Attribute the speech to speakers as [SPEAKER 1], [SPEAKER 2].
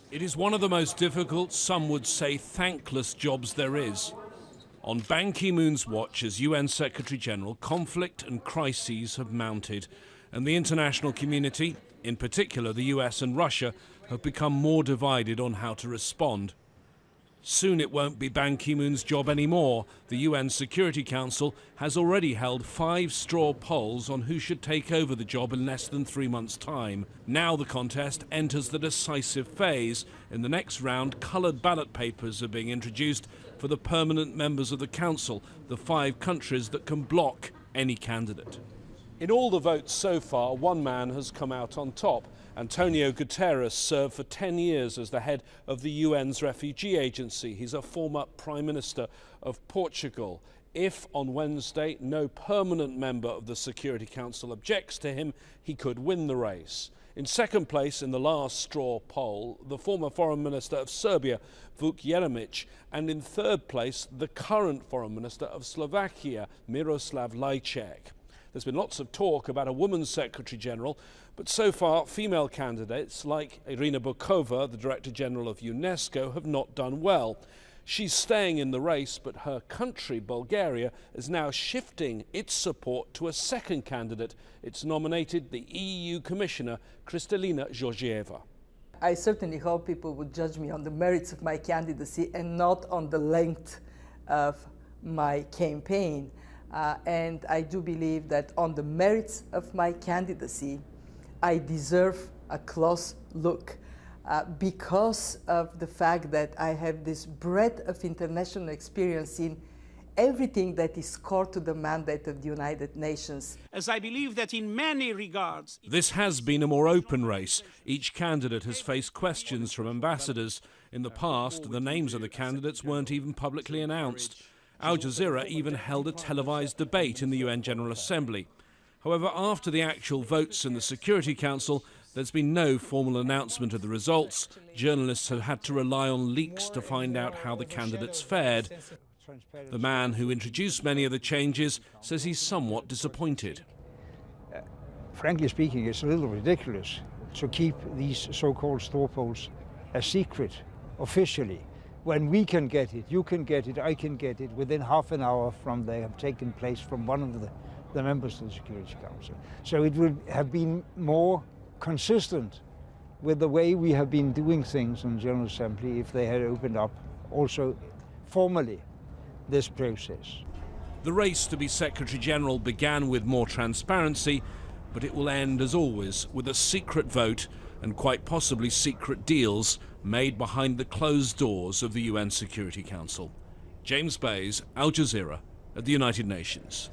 [SPEAKER 1] It is one of the most difficult, some would say thankless jobs there is. On Ban Ki-moon's watch as UN Secretary-General, conflict and crises have mounted, and the international community, in particular the US and Russia, have become more divided on how to respond. Soon it won't be Ban Ki-moon's job anymore. The UN Security Council has already held 5 straw polls on who should take over the job in less than 3 months' time. Now the contest enters the decisive phase. In the next round, coloured ballot papers are being introduced for the permanent members of the Council, the 5 countries that can block any candidate. In all the votes so far, one man has come out on top. Antonio Guterres served for 10 years as the head of the UN's refugee agency. He's a former Prime Minister of Portugal. If on Wednesday no permanent member of the Security Council objects to him, he could win the race. In second place in the last straw poll, the former Foreign Minister of Serbia, Vuk Jeremic, and in third place, the current Foreign Minister of Slovakia, Miroslav Lajčák. There's been lots of talk about a woman's Secretary-General, but so far female candidates like Irina Bokova, the Director-General of UNESCO, have not done well. She's staying in the race, but her country, Bulgaria, is now shifting its support to a second candidate. It's nominated the EU Commissioner, Kristalina Georgieva.
[SPEAKER 2] I certainly hope people would judge me on the merits of my candidacy and not on the length of my campaign. And I do believe that on the merits of my candidacy, I deserve a close look because of the fact that I have this breadth of international experience in everything that is core to the mandate of the United Nations.
[SPEAKER 3] As I believe that in many regards...
[SPEAKER 1] This has been a more open race. Each candidate has faced questions from ambassadors. In the past, the names of the candidates weren't even publicly announced. Al Jazeera even held a televised debate in the UN General Assembly. However, after the actual votes in the Security Council, there's been no formal announcement of the results. Journalists have had to rely on leaks to find out how the candidates fared. The man who introduced many of the changes says he's somewhat disappointed.
[SPEAKER 4] Frankly speaking, it's a little ridiculous to keep these so-called straw polls a secret officially. When we can get it, you can get it, I can get it within half an hour from they have taken place from one of the members of the Security Council. So it would have been more consistent with the way we have been doing things in the General Assembly if they had opened up also formally this process.
[SPEAKER 1] The race to be Secretary-General began with more transparency, but it will end, as always, with a secret vote and quite possibly secret deals made behind the closed doors of the UN Security Council. James Bays, Al Jazeera, at the United Nations.